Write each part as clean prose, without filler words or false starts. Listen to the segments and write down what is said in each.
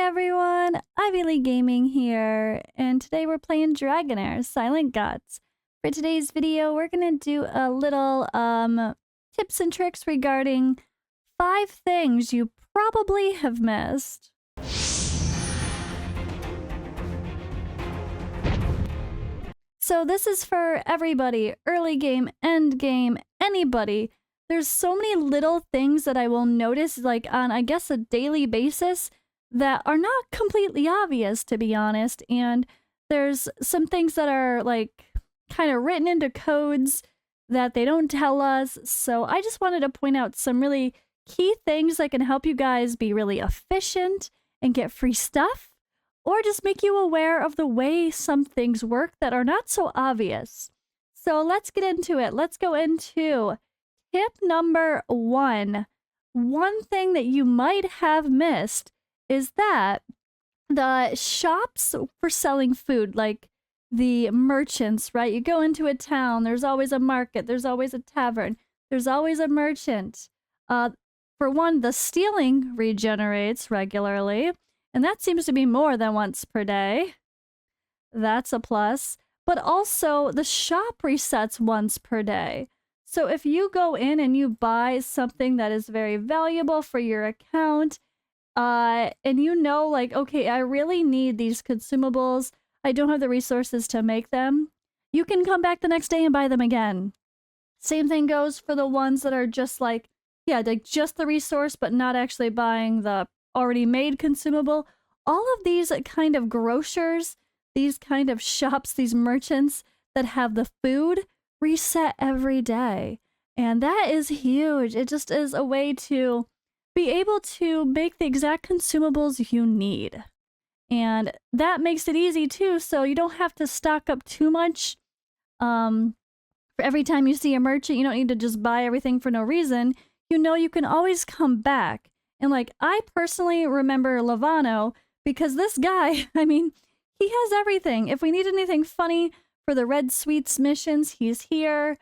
everyone, Ivy League Gaming here, and today we're playing Dragonheir Silent Gods. For today's video, we're gonna do a little tips and tricks regarding 5 things you probably have missed. So this is for everybody, early game, end game, anybody. There's so many little things that I will notice like on, I guess, a daily basis that are not completely obvious, to be honest. And there's some things that are like kind of written into codes that they don't tell us. So I just wanted to point out some really key things that can help you guys be really efficient and get free stuff, or just make you aware of the way some things work that are not so obvious. So let's get into it. Let's go into tip number 1. One thing that you might have missed is that the shops for selling food, like the merchants, right? You go into a town, there's always a market, there's always a tavern, there's always a merchant. For one, the stealing regenerates regularly, and that seems to be more than once per day. That's a plus. But also, the shop resets once per day. So if you go in and you buy something that is very valuable for your account, and you know, like, okay, I really need these consumables, I don't have the resources to make them, you can come back the next day and buy them again. Same thing goes for the ones that are just like, yeah, like just the resource, but not actually buying the already made consumable. All of these kind of grocers, these kind of shops, these merchants that have the food reset every day. And that is huge. It just is a way to be able to make the exact consumables you need. And that makes it easy too, so you don't have to stock up too much. For every time you see a merchant, you don't need to just buy everything for no reason. You know you can always come back. And like, I personally remember Lavano because this guy, I mean, he has everything. If we need anything funny for the Red Sweets missions, he's here.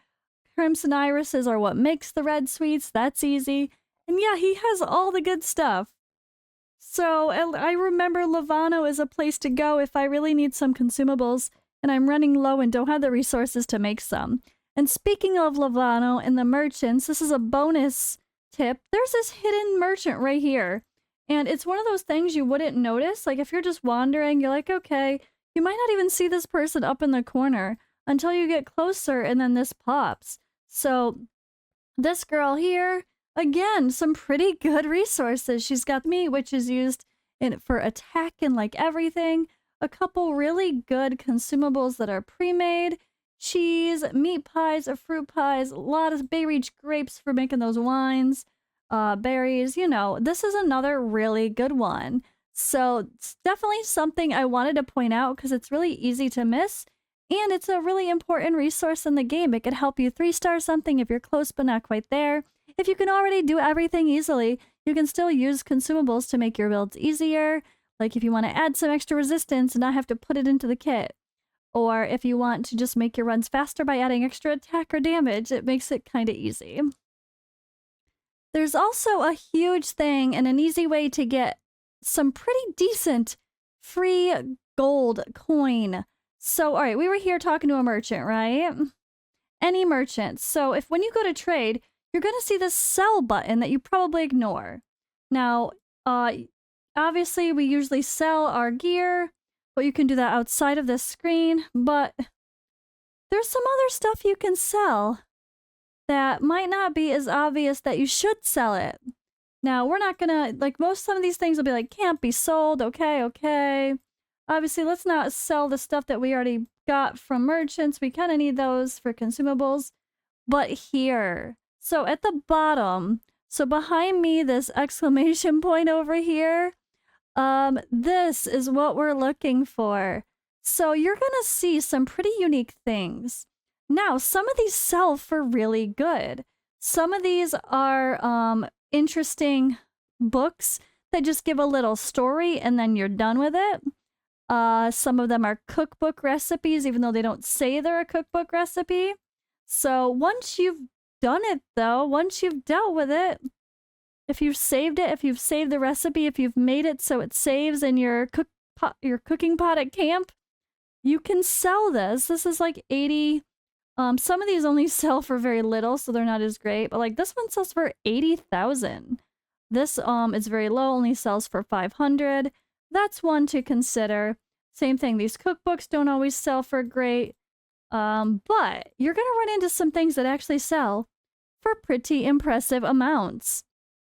Crimson Irises are what makes the Red Sweets. That's easy. And yeah, he has all the good stuff. So I remember Lavano is a place to go if I really need some consumables and I'm running low and don't have the resources to make some. And speaking of Lavano and the merchants, this is a bonus tip. There's this hidden merchant right here. And it's one of those things you wouldn't notice. Like if you're just wandering, you're like, okay, you might not even see this person up in the corner until you get closer and then this pops. So this girl here, again, some pretty good resources. She's got me, which is used for attack and like everything. A couple really good consumables that are pre-made. Cheese, meat pies, or fruit pies. A lot of Bay Reach grapes for making those wines. Berries, you know. This is another really good one. So it's definitely something I wanted to point out because it's really easy to miss. And it's a really important resource in the game. It could help you 3-star something if you're close but not quite there. If you can already do everything easily, you can still use consumables to make your builds easier. Like if you want to add some extra resistance and not have to put it into the kit. Or if you want to just make your runs faster by adding extra attack or damage, it makes it kind of easy. There's also a huge thing and an easy way to get some pretty decent free gold coin. So, all right, we were here talking to a merchant, right? Any merchant. So if when you go to trade, you're going to see this sell button that you probably ignore. Now, obviously, we usually sell our gear, but you can do that outside of this screen. But there's some other stuff you can sell that might not be as obvious that you should sell it. Now, we're not going to, like, some of these things will be like, can't be sold, okay. Obviously, let's not sell the stuff that we already got from merchants. We kind of need those for consumables. But here, so at the bottom, so behind me, this exclamation point over here, this is what we're looking for. So you're going to see some pretty unique things. Now, some of these sell for really good. Some of these are interesting books that just give a little story and then you're done with it. Some of them are cookbook recipes, even though they don't say they're a cookbook recipe. So once you've done it, though, once you've dealt with it, If you've saved it, if you've saved the recipe, if you've made it so it saves in your cooking pot at camp, you can sell this. This is like 80. Some of these only sell for very little, so they're not as great. But like this one sells for 80,000. This is very low, only sells for 500. That's one to consider. Same thing. These cookbooks don't always sell for great. But you're gonna run into some things that actually sell for pretty impressive amounts.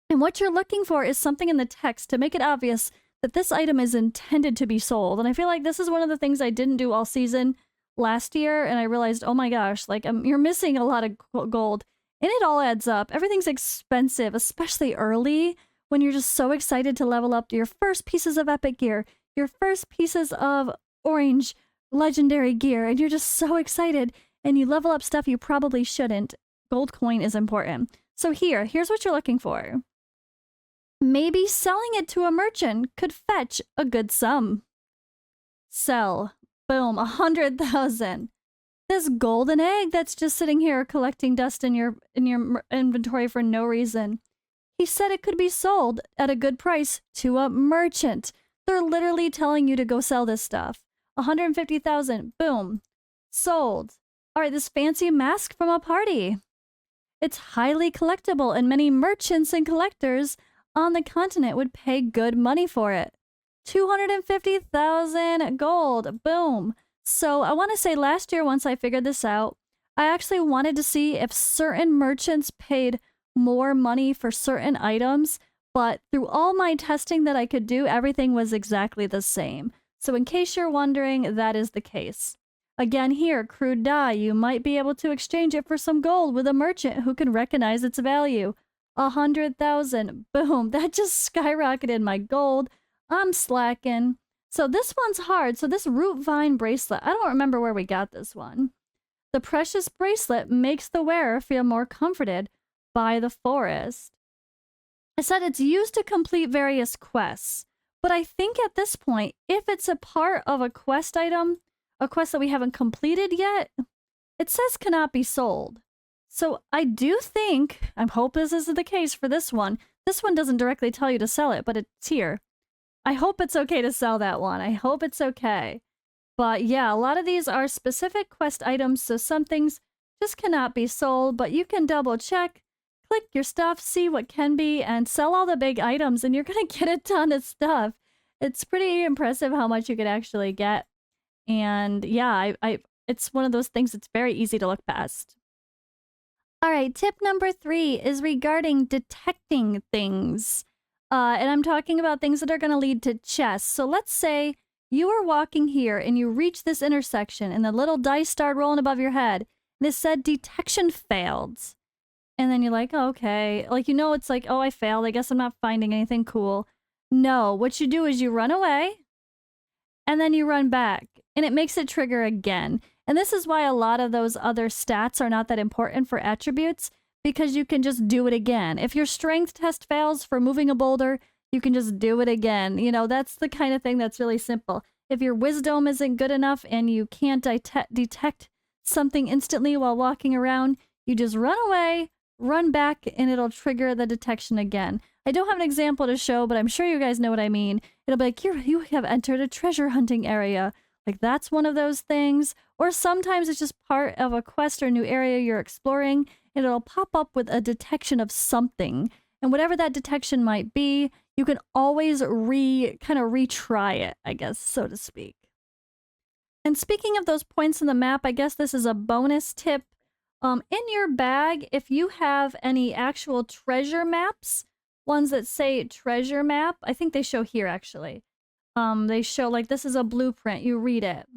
And what you're looking for is something in the text to make it obvious that this item is intended to be sold. And I feel like this is one of the things I didn't do all season last year, and I realized, oh my gosh, like you're missing a lot of gold, and it all adds up. Everything's expensive, especially early when you're just so excited to level up your first pieces of epic gear, your first pieces of orange legendary gear, and you're just so excited, and you level up stuff you probably shouldn't. Gold coin is important. So here's what you're looking for. Maybe selling it to a merchant could fetch a good sum. Sell. Boom, 100,000. This golden egg that's just sitting here collecting dust in your inventory for no reason. He said it could be sold at a good price to a merchant. They're literally telling you to go sell this stuff. 150,000. Boom. Sold. All right, this fancy mask from a party. It's highly collectible, and many merchants and collectors on the continent would pay good money for it. 250,000 gold. Boom. So I want to say last year, once I figured this out, I actually wanted to see if certain merchants paid more money for certain items, but through all my testing that I could do, everything was exactly the same. So in case you're wondering, that is the case. Again here, crude dye, you might be able to exchange it for some gold with a merchant who can recognize its value. 100,000. Boom. That just skyrocketed my gold. I'm slacking. So this one's hard. So this root vine bracelet, I don't remember where we got this one. The precious bracelet makes the wearer feel more comforted by the forest. I said it's used to complete various quests. But I think at this point, if it's a part of a quest item, a quest that we haven't completed yet, it says cannot be sold. So I do think, I hope this is the case for this one. This one doesn't directly tell you to sell it, but it's here. I hope it's okay to sell that one. I hope it's okay. But yeah, a lot of these are specific quest items, so some things just cannot be sold, but you can double check, click your stuff, see what can be, and sell all the big items, and you're gonna get a ton of stuff. It's pretty impressive how much you could actually get. And yeah, it's one of those things that's very easy to look past. All right, tip number 3 is regarding detecting things. And I'm talking about things that are going to lead to chests. So let's say you are walking here and you reach this intersection and the little dice start rolling above your head. And it said detection failed. And then you're like, oh, okay. Like, you know, it's like, oh, I failed. I guess I'm not finding anything cool. No, what you do is you run away and then you run back and it makes it trigger again. And this is why a lot of those other stats are not that important for attributes, because you can just do it again. If your strength test fails for moving a boulder, you can just do it again. You know, that's the kind of thing that's really simple. If your wisdom isn't good enough and you can't detect something instantly while walking around, you just run away, run back, and it'll trigger the detection again. I don't have an example to show, but I'm sure you guys know what I mean. It'll be like, you have entered a treasure hunting area. Like, that's one of those things. Or sometimes it's just part of a quest or new area you're exploring, and it'll pop up with a detection of something. And whatever that detection might be, you can always retry it, I guess, so to speak. And speaking of those points in the map, I guess this is a bonus tip. In your bag, if you have any actual treasure maps, ones that say treasure map, I think they show here actually. They show like this is a blueprint, you read it.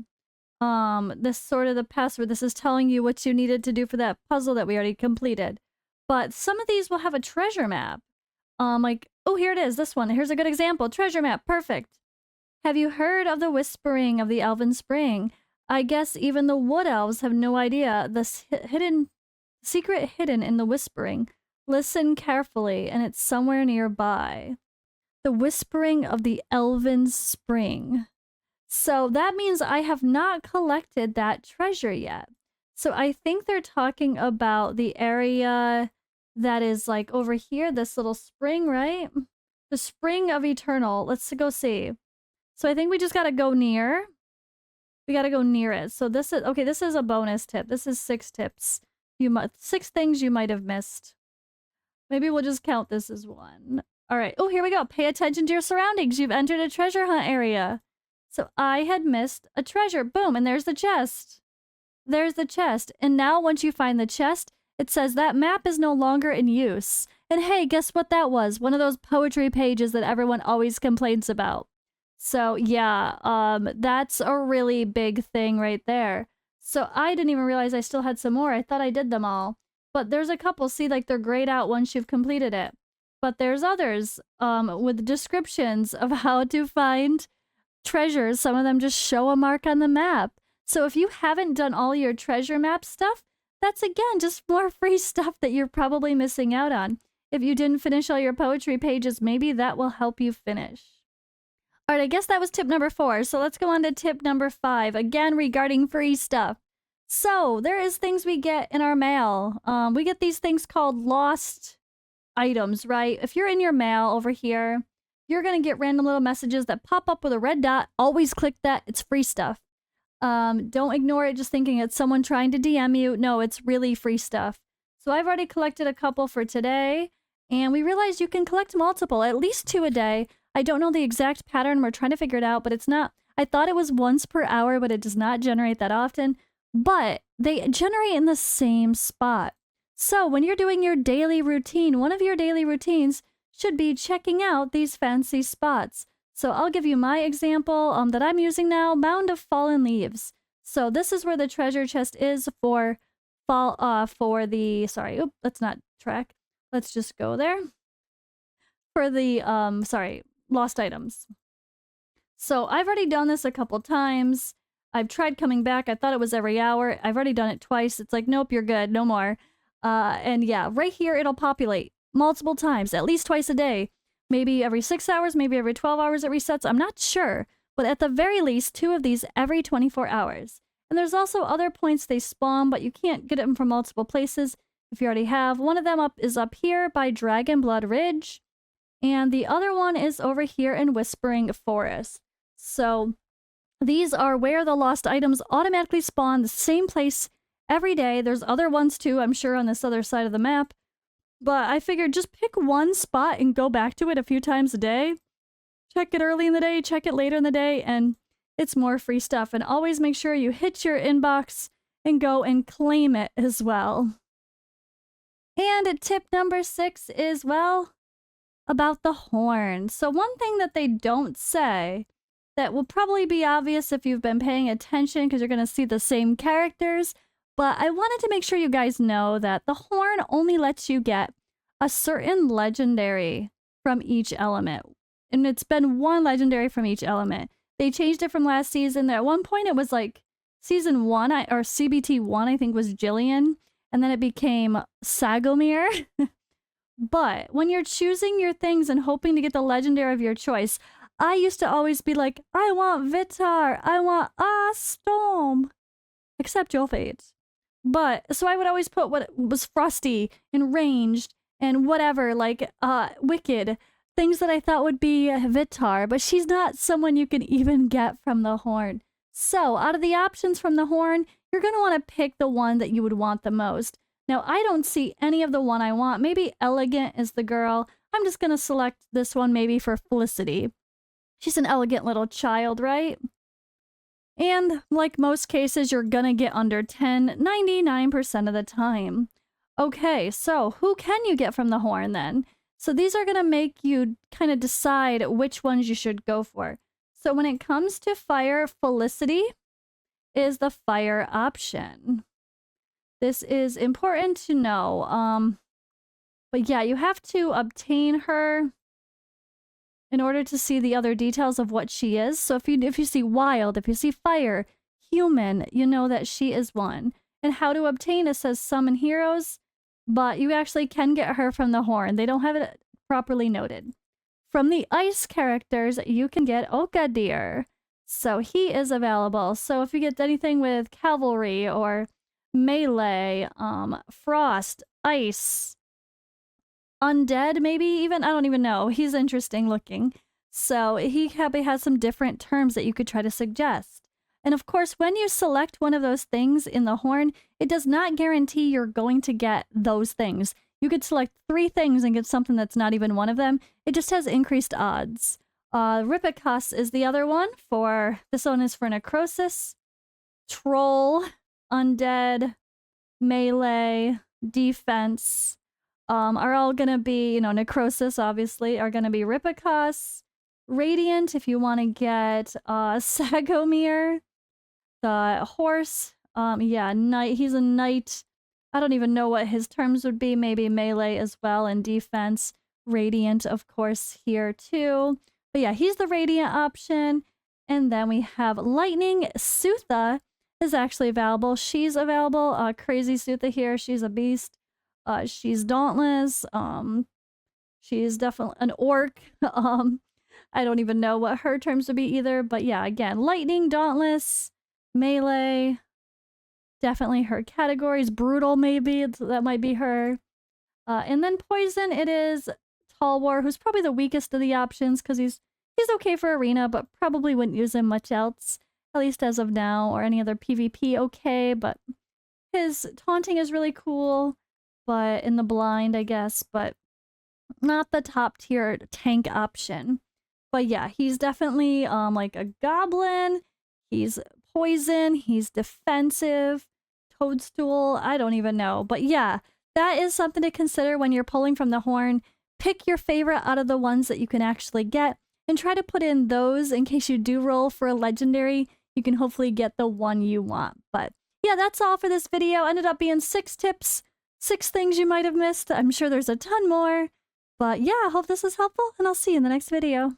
This sort of the password, this is telling you what you needed to do for that puzzle that we already completed. But some of these will have a treasure map. Like, oh, here it is, this one. Here's a good example. Treasure map, perfect. Have you heard of the whispering of the Elven Spring? I guess even the wood elves have no idea the secret hidden in the whispering. Listen carefully, and it's somewhere nearby. The whispering of the Elven Spring. So that means I have not collected that treasure yet. So I think they're talking about the area that is like over here, this little spring, right? The spring of eternal. Let's go see. So I think we just gotta go near. We gotta go near it. So this is okay. This is a bonus tip. This is 6 tips. 6 things you might have missed. Maybe we'll just count this as 1. All right. Oh, here we go. Pay attention to your surroundings. You've entered a treasure hunt area. So I had missed a treasure. Boom. And there's the chest. There's the chest. And now once you find the chest, it says that map is no longer in use. And hey, guess what that was? One of those poetry pages that everyone always complains about. So yeah, that's a really big thing right there. So I didn't even realize I still had some more. I thought I did them all. But there's a couple, see, like they're grayed out once you've completed it. But there's others with descriptions of how to find treasures. Some of them just show a mark on the map. So if you haven't done all your treasure map stuff, that's again just more free stuff that you're probably missing out on. If you didn't finish all your poetry pages, maybe that will help you finish. All right, I guess that was tip number 4. So let's go on to tip number 5, again regarding free stuff. So there is things we get in our mail. We get these things called lost items, right? If you're in your mail over here, you're going to get random little messages that pop up with a red dot. Always click that. It's free stuff. Don't ignore it just thinking it's someone trying to DM you. No, it's really free stuff. So I've already collected a couple for today, and we realized you can collect multiple, at least 2 a day. I don't know the exact pattern. We're trying to figure it out, but it's not. I thought it was once per hour, but it does not generate that often. But they generate in the same spot. So when you're doing your daily routine, one of your daily routines should be checking out these fancy spots. So I'll give you my example that I'm using now, Mound of Fallen Leaves. So this is where the treasure chest is for let's not track. Let's just go there. For the, lost items. So I've already done this a couple times. I've tried coming back. I thought it was every hour. I've already done it twice. It's like, nope, you're good. No more. And yeah, right here, it'll populate multiple times, at least twice a day. Maybe every 6 hours, maybe every 12 hours it resets. I'm not sure. But at the very least, 2 of these every 24 hours. And there's also other points they spawn, but you can't get them from multiple places if you already have. One of them is up here by Dragonblood Ridge. And the other one is over here in Whispering Forest. So these are where the lost items automatically spawn, the same place every day. There's other ones too, I'm sure, on this other side of the map. But I figured just pick one spot and go back to it a few times a day. Check it early in the day, check it later in the day, and it's more free stuff. And always make sure you hit your inbox and go and claim it as well. And tip number 6 is, well, about the horn. So one thing that they don't say that will probably be obvious if you've been paying attention because you're going to see the same characters, but I wanted to make sure you guys know that the horn only lets you get a certain legendary from each element. And it's been 1 legendary from each element. They changed it from last season. At one point it was like season 1 or CBT 1, I think, was Jillian, and then it became Sagomir. But when you're choosing your things and hoping to get the legendary of your choice, I used to always be like, I want Vitar, I want Storm, except your fate. But so I would always put what was frosty and ranged and whatever, like wicked, things that I thought would be Vitar, but she's not someone you can even get from the horn. So out of the options from the horn, you're going to want to pick the one that you would want the most. Now, I don't see any of the one I want. Maybe Elegant is the girl. I'm just going to select this one maybe for Felicity. She's an elegant little child, right? And like most cases, you're going to get under 10 99% of the time. Okay, so who can you get from the horn then? So these are going to make you kind of decide which ones you should go for. So when it comes to fire, Felicity is the fire option. This is important to know. But yeah, you have to obtain her in order to see the other details of what she is. So if you see wild, if you see fire, human, you know that she is one. And how to obtain it says summon heroes, but you actually can get her from the horn. They don't have it properly noted. From the ice characters, you can get Okadir. So he is available. So if you get anything with cavalry or melee, frost, ice, undead, maybe even. I don't even know. He's interesting looking. So he probably has some different terms that you could try to suggest. And of course, when you select one of those things in the horn, it does not guarantee you're going to get those things. You could select 3 things and get something that's not even one of them. It just has increased odds. Ripicus is the other one for, this one is for necrosis, troll, undead, melee, defense, are all gonna be, you know, necrosis obviously, are gonna be Ripicus, radiant if you want to get Sagomir, the horse, yeah, knight, he's a knight. I don't even know what his terms would be, maybe melee as well and defense. Radiant, of course, here too. But yeah, he's the radiant option. And then we have lightning. Sutha is actually available. She's available. Crazy Sutha here. She's a beast. She's dauntless. She's definitely an orc. I don't even know what her terms would be either. But yeah, again, lightning, dauntless, melee. Definitely her categories. Brutal, maybe. That might be her. And then poison, it is Talwar, who's probably the weakest of the options because he's okay for arena, but probably wouldn't use him much else, at least as of now, or any other PvP, okay, but his taunting is really cool, but in the blind, I guess, but not the top tier tank option. But yeah, he's definitely like a goblin. He's poison. He's defensive. Toadstool. I don't even know. But yeah, that is something to consider when you're pulling from the horn. Pick your favorite out of the ones that you can actually get and try to put in those in case you do roll for a legendary. You can hopefully get the one you want. But yeah, that's all for this video. Ended up being 6 tips, 6 things you might have missed. I'm sure there's a ton more. But yeah, I hope this was helpful, and I'll see you in the next video.